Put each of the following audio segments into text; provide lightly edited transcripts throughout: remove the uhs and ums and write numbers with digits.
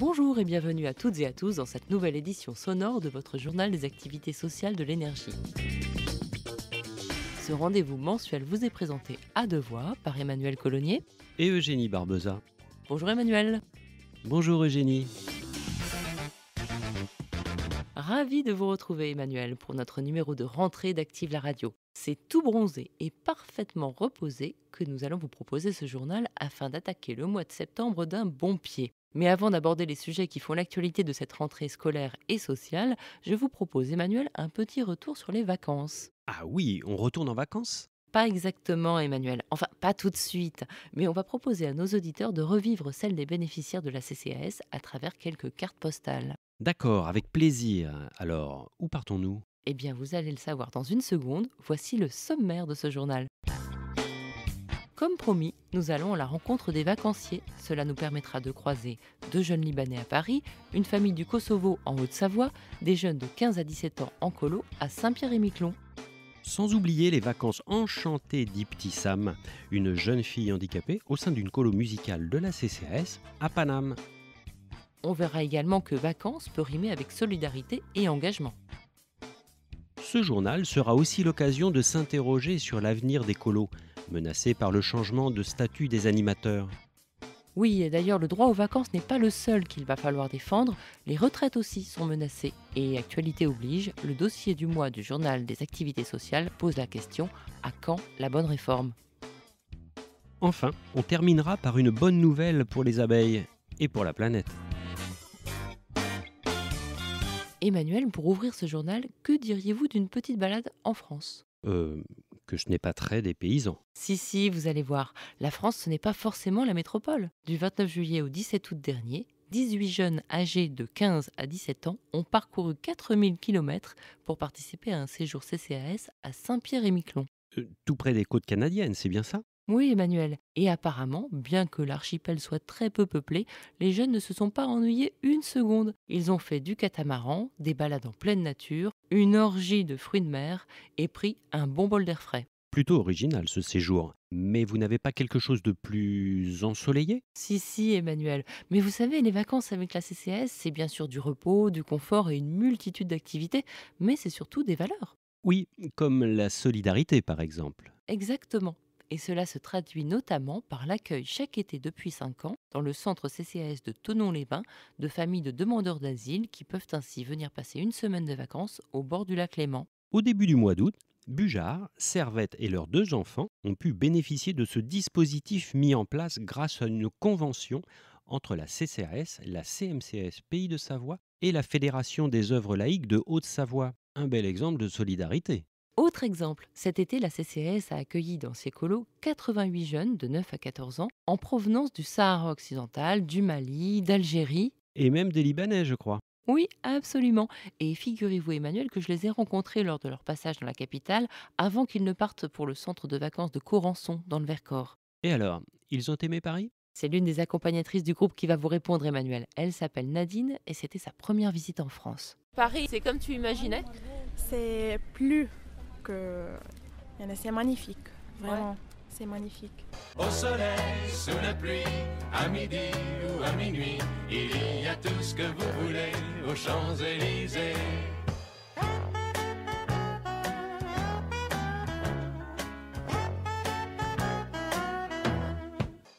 Bonjour et bienvenue à toutes et à tous dans cette nouvelle édition sonore de votre journal des activités sociales de l'énergie. Ce rendez-vous mensuel vous est présenté à deux voix par Emmanuel Colognier et Eugénie Barbeza. Bonjour Emmanuel. Bonjour Eugénie. Ravi de vous retrouver Emmanuel pour notre numéro de rentrée d'Active la radio. C'est tout bronzé et parfaitement reposé que nous allons vous proposer ce journal afin d'attaquer le mois de septembre d'un bon pied. Mais avant d'aborder les sujets qui font l'actualité de cette rentrée scolaire et sociale, je vous propose Emmanuel un petit retour sur les vacances. Ah oui, on retourne en vacances ? Pas exactement Emmanuel, enfin pas tout de suite, mais on va proposer à nos auditeurs de revivre celle des bénéficiaires de la CCAS à travers quelques cartes postales. D'accord, avec plaisir. Alors, où partons-nous ? Eh bien vous allez le savoir dans une seconde, voici le sommaire de ce journal. Comme promis, nous allons à la rencontre des vacanciers. Cela nous permettra de croiser 2 jeunes Libanais à Paris, une famille du Kosovo en Haute-Savoie, des jeunes de 15 à 17 ans en colo à Saint-Pierre-et-Miquelon. Sans oublier les vacances enchantées d'Ibtissam, une jeune fille handicapée au sein d'une colo musicale de la CCAS à Paname. On verra également que vacances peut rimer avec solidarité et engagement. Ce journal sera aussi l'occasion de s'interroger sur l'avenir des colos, menacés par le changement de statut des animateurs. Oui, et d'ailleurs, le droit aux vacances n'est pas le seul qu'il va falloir défendre. Les retraites aussi sont menacées. Et actualité oblige, le dossier du mois du journal des activités sociales pose la question « À quand la bonne réforme ?» Enfin, on terminera par une bonne nouvelle pour les abeilles et pour la planète. Emmanuel, pour ouvrir ce journal, que diriez-vous d'une petite balade en France ? Que ce n'est pas trait des paysans. Si, vous allez voir, la France ce n'est pas forcément la métropole. Du 29 juillet au 17 août dernier, 18 jeunes âgés de 15 à 17 ans ont parcouru 4000 km pour participer à un séjour CCAS à Saint-Pierre-et-Miquelon. Tout près des côtes canadiennes, c'est bien ça ? Oui, Emmanuel. Et apparemment, bien que l'archipel soit très peu peuplé, les jeunes ne se sont pas ennuyés une seconde. Ils ont fait du catamaran, des balades en pleine nature, une orgie de fruits de mer et pris un bon bol d'air frais. Plutôt original ce séjour. Mais vous n'avez pas quelque chose de plus ensoleillé ? Si, Emmanuel. Mais vous savez, les vacances avec la CCAS, c'est bien sûr du repos, du confort et une multitude d'activités, mais c'est surtout des valeurs. Oui, comme la solidarité par exemple. Exactement. Et cela se traduit notamment par l'accueil chaque été depuis 5 ans dans le centre CCAS de Thonon-les-Bains de familles de demandeurs d'asile qui peuvent ainsi venir passer une semaine de vacances au bord du lac Léman. Au début du mois d'août, Bujard, Servette et leurs 2 enfants ont pu bénéficier de ce dispositif mis en place grâce à une convention entre la CCAS, la CMCS Pays de Savoie et la Fédération des œuvres laïques de Haute-Savoie. Un bel exemple de solidarité. Autre exemple, cet été, la CCAS a accueilli dans ses colos 88 jeunes de 9 à 14 ans en provenance du Sahara occidental, du Mali, d'Algérie. Et même des Libanais, je crois. Oui, absolument. Et figurez-vous, Emmanuel, que je les ai rencontrés lors de leur passage dans la capitale avant qu'ils ne partent pour le centre de vacances de Corançon, dans le Vercors. Et alors, ils ont aimé Paris ? C'est l'une des accompagnatrices du groupe qui va vous répondre, Emmanuel. Elle s'appelle Nadine et c'était sa première visite en France. Paris, c'est comme tu imaginais ? C'est plus que... C'est magnifique, vraiment, c'est magnifique. Au soleil, sous la pluie, à midi ou à minuit, il y a tout ce que vous voulez aux Champs-Élysées.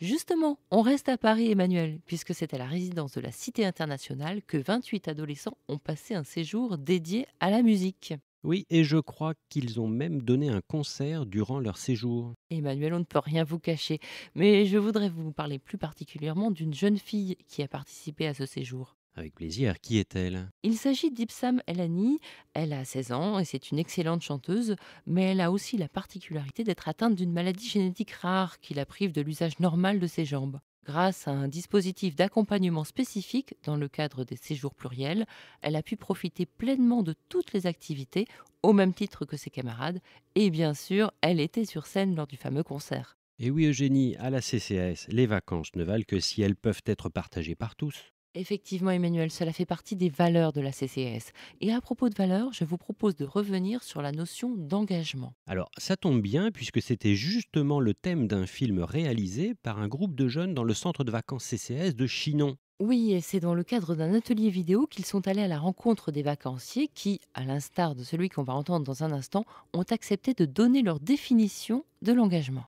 Justement, on reste à Paris, Emmanuel, puisque c'est à la résidence de la Cité internationale que 28 adolescents ont passé un séjour dédié à la musique. Oui, et je crois qu'ils ont même donné un concert durant leur séjour. Emmanuel, on ne peut rien vous cacher, mais je voudrais vous parler plus particulièrement d'une jeune fille qui a participé à ce séjour. Avec plaisir, qui est-elle ? Il s'agit d'Ibsam Elani, elle a 16 ans et c'est une excellente chanteuse, mais elle a aussi la particularité d'être atteinte d'une maladie génétique rare qui la prive de l'usage normal de ses jambes. Grâce à un dispositif d'accompagnement spécifique dans le cadre des séjours pluriels, elle a pu profiter pleinement de toutes les activités, au même titre que ses camarades, et bien sûr, elle était sur scène lors du fameux concert. Et oui Eugénie, à la CCAS, les vacances ne valent que si elles peuvent être partagées par tous. Effectivement, Emmanuel, cela fait partie des valeurs de la CCAS. Et à propos de valeurs, je vous propose de revenir sur la notion d'engagement. Alors, ça tombe bien puisque c'était justement le thème d'un film réalisé par un groupe de jeunes dans le centre de vacances CCAS de Chinon. Oui, et c'est dans le cadre d'un atelier vidéo qu'ils sont allés à la rencontre des vacanciers qui, à l'instar de celui qu'on va entendre dans un instant, ont accepté de donner leur définition de l'engagement.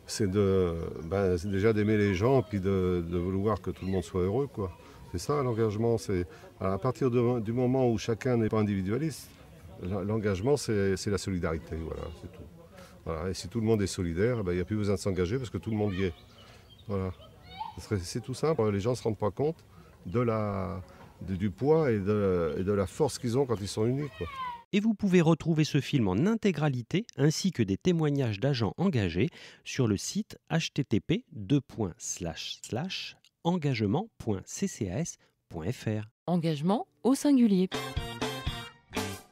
C'est déjà d'aimer les gens, puis de vouloir que tout le monde soit heureux, quoi. C'est ça l'engagement. À partir du moment où chacun n'est pas individualiste, l'engagement c'est la solidarité, voilà, c'est tout. Voilà. Et si tout le monde est solidaire, il n'y a plus besoin de s'engager parce que tout le monde y est. Voilà. C'est tout simple. Les gens ne se rendent pas compte du poids et de la force qu'ils ont quand ils sont unis, quoi. Et vous pouvez retrouver ce film en intégralité ainsi que des témoignages d'agents engagés sur le site http://engagement.ccas.fr. Engagement au singulier.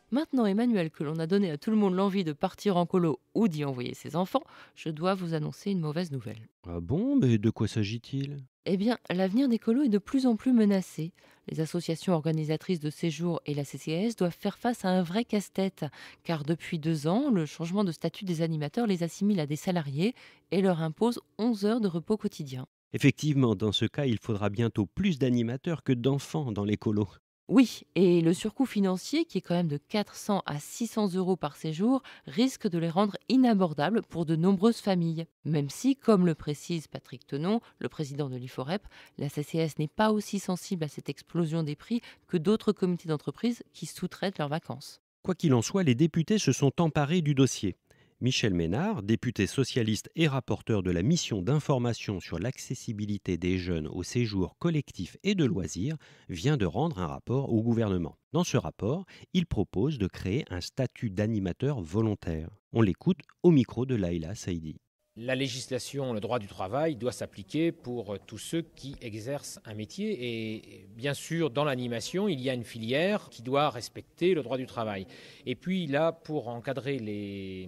Maintenant, Emmanuel, que l'on a donné à tout le monde l'envie de partir en colo ou d'y envoyer ses enfants, je dois vous annoncer une mauvaise nouvelle. Ah bon, mais de quoi s'agit-il? Eh bien, l'avenir des colos est de plus en plus menacé. Les associations organisatrices de séjour et la CCAS doivent faire face à un vrai casse-tête, car depuis 2 ans, le changement de statut des animateurs les assimile à des salariés et leur impose 11 heures de repos quotidien. Effectivement, dans ce cas, il faudra bientôt plus d'animateurs que d'enfants dans les colos. Oui, et le surcoût financier, qui est quand même de 400 à 600 euros par séjour, risque de les rendre inabordables pour de nombreuses familles. Même si, comme le précise Patrick Tenon, le président de l'IFOREP, la CCAS n'est pas aussi sensible à cette explosion des prix que d'autres comités d'entreprise qui sous-traitent leurs vacances. Quoi qu'il en soit, les députés se sont emparés du dossier. Michel Ménard, député socialiste et rapporteur de la mission d'information sur l'accessibilité des jeunes au séjour collectif et de loisirs, vient de rendre un rapport au gouvernement. Dans ce rapport, il propose de créer un statut d'animateur volontaire. On l'écoute au micro de Laïla Saïdi. La législation, le droit du travail doit s'appliquer pour tous ceux qui exercent un métier et bien sûr dans l'animation il y a une filière qui doit respecter le droit du travail. Et puis là pour encadrer les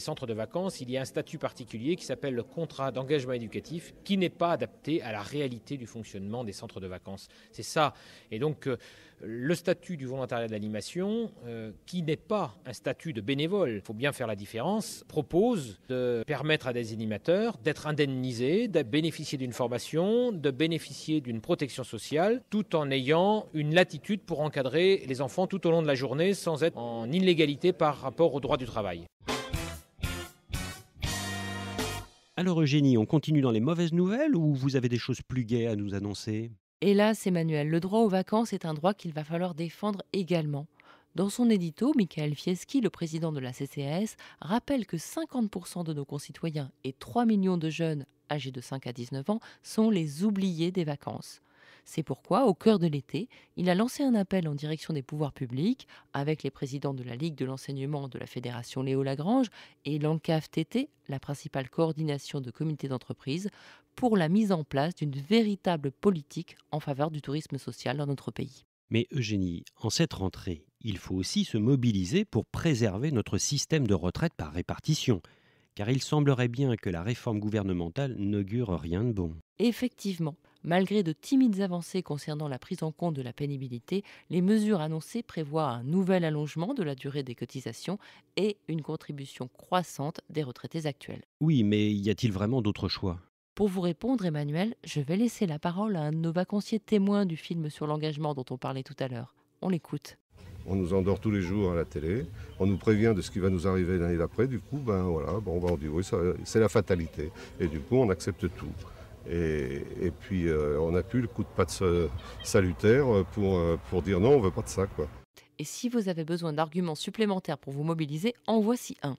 centres de vacances il y a un statut particulier qui s'appelle le contrat d'engagement éducatif qui n'est pas adapté à la réalité du fonctionnement des centres de vacances. C'est ça. Et donc le statut du volontariat de l'animation, qui n'est pas un statut de bénévole, il faut bien faire la différence, propose de permettre à des animateurs d'être indemnisés, de bénéficier d'une formation, de bénéficier d'une protection sociale, tout en ayant une latitude pour encadrer les enfants tout au long de la journée sans être en illégalité par rapport au droit du travail. Alors Eugénie, on continue dans les mauvaises nouvelles ou vous avez des choses plus gaies à nous annoncer? Hélas, Emmanuel, le droit aux vacances est un droit qu'il va falloir défendre également. Dans son édito, Michael Fieschi, le président de la CCAS, rappelle que 50% de nos concitoyens et 3 millions de jeunes âgés de 5 à 19 ans sont les oubliés des vacances. C'est pourquoi, au cœur de l'été, il a lancé un appel en direction des pouvoirs publics avec les présidents de la Ligue de l'enseignement de la Fédération Léo Lagrange et l'ANCAF-TT, la principale coordination de comités d'entreprise, pour la mise en place d'une véritable politique en faveur du tourisme social dans notre pays. Mais Eugénie, en cette rentrée, il faut aussi se mobiliser pour préserver notre système de retraite par répartition, car il semblerait bien que la réforme gouvernementale n'augure rien de bon. Effectivement, malgré de timides avancées concernant la prise en compte de la pénibilité, les mesures annoncées prévoient un nouvel allongement de la durée des cotisations et une contribution croissante des retraités actuels. Oui, mais y a-t-il vraiment d'autres choix? Pour vous répondre, Emmanuel, je vais laisser la parole à un de nos vacanciers témoins du film sur l'engagement dont on parlait tout à l'heure. On l'écoute. On nous endort tous les jours à la télé, on nous prévient de ce qui va nous arriver l'année d'après, du coup, on dit oui, c'est la fatalité. Et du coup, on accepte tout. Et puis, on n'a plus le coup de patte salutaire pour dire non, on ne veut pas de ça, quoi. Et si vous avez besoin d'arguments supplémentaires pour vous mobiliser, en voici un.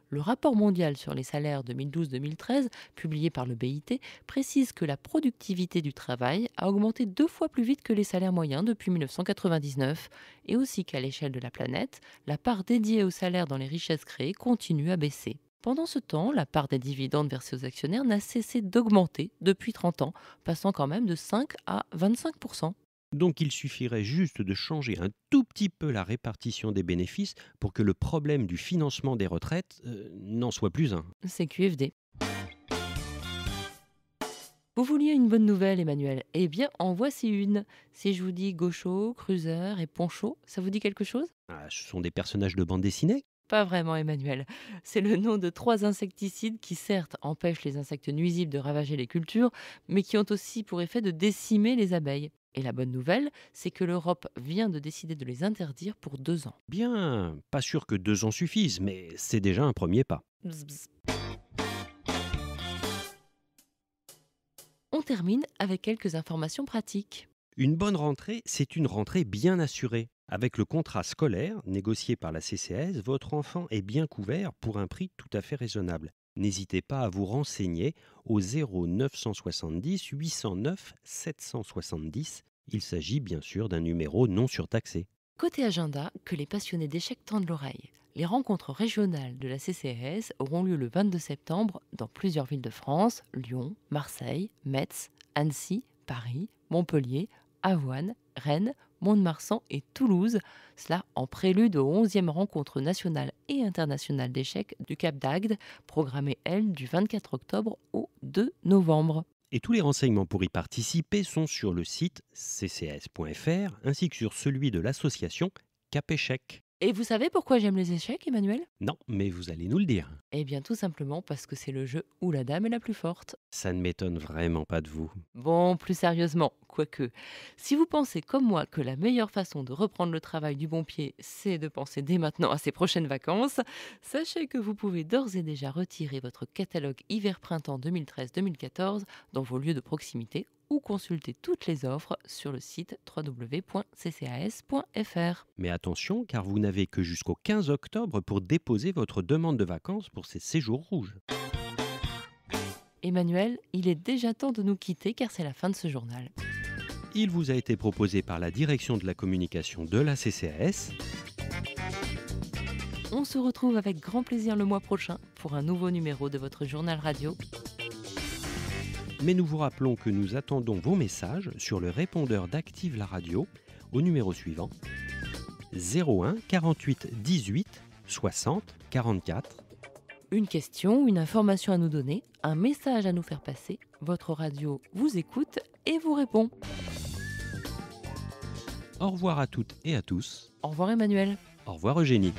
Le rapport mondial sur les salaires 2012-2013, publié par le BIT, précise que la productivité du travail a augmenté 2 fois plus vite que les salaires moyens depuis 1999, et aussi qu'à l'échelle de la planète, la part dédiée aux salaires dans les richesses créées continue à baisser. Pendant ce temps, la part des dividendes versés aux actionnaires n'a cessé d'augmenter depuis 30 ans, passant quand même de 5 à 25%. Donc il suffirait juste de changer un tout petit peu la répartition des bénéfices pour que le problème du financement des retraites n'en soit plus un. C'est QFD. Vous vouliez une bonne nouvelle, Emmanuel? Eh bien, en voici une. Si je vous dis Gaucho, Cruiser et Poncho, ça vous dit quelque chose? Ah, ce sont des personnages de bande dessinée? Pas vraiment, Emmanuel. C'est le nom de 3 insecticides qui, certes, empêchent les insectes nuisibles de ravager les cultures, mais qui ont aussi pour effet de décimer les abeilles. Et la bonne nouvelle, c'est que l'Europe vient de décider de les interdire pour 2 ans. Bien, pas sûr que 2 ans suffisent, mais c'est déjà un premier pas. Bzz, bzz. On termine avec quelques informations pratiques. Une bonne rentrée, c'est une rentrée bien assurée. Avec le contrat scolaire négocié par la CCAS, votre enfant est bien couvert pour un prix tout à fait raisonnable. N'hésitez pas à vous renseigner au 0970 809 770. Il s'agit bien sûr d'un numéro non surtaxé. Côté agenda, que les passionnés d'échecs tendent l'oreille. Les rencontres régionales de la CCAS auront lieu le 22 septembre dans plusieurs villes de France, Lyon, Marseille, Metz, Annecy, Paris, Montpellier, Avoine, Rennes, Mont-de-Marsan et Toulouse, cela en prélude aux 11e rencontres nationales et internationales d'échecs du Cap d'Agde, programmées, elles, du 24 octobre au 2 novembre. Et tous les renseignements pour y participer sont sur le site ccas.fr ainsi que sur celui de l'association Cap Échec. Et vous savez pourquoi j'aime les échecs, Emmanuel? Non, mais vous allez nous le dire. Eh bien tout simplement parce que c'est le jeu où la dame est la plus forte. Ça ne m'étonne vraiment pas de vous. Bon, plus sérieusement, quoique, si vous pensez comme moi que la meilleure façon de reprendre le travail du bon pied, c'est de penser dès maintenant à ses prochaines vacances, sachez que vous pouvez d'ores et déjà retirer votre catalogue hiver-printemps 2013-2014 dans vos lieux de proximité ou consulter toutes les offres sur le site www.ccas.fr. Mais attention, car vous n'avez que jusqu'au 15 octobre pour déposer votre demande de vacances pour ces séjours rouges. Emmanuel, il est déjà temps de nous quitter car c'est la fin de ce journal. Il vous a été proposé par la direction de la communication de la CCAS. On se retrouve avec grand plaisir le mois prochain pour un nouveau numéro de votre journal radio. Mais nous vous rappelons que nous attendons vos messages sur le répondeur d'Active la radio au numéro suivant 01 48 18 60 44. Une question, une information à nous donner, un message à nous faire passer, votre radio vous écoute et vous répond. Au revoir à toutes et à tous. Au revoir Emmanuel. Au revoir Eugénie.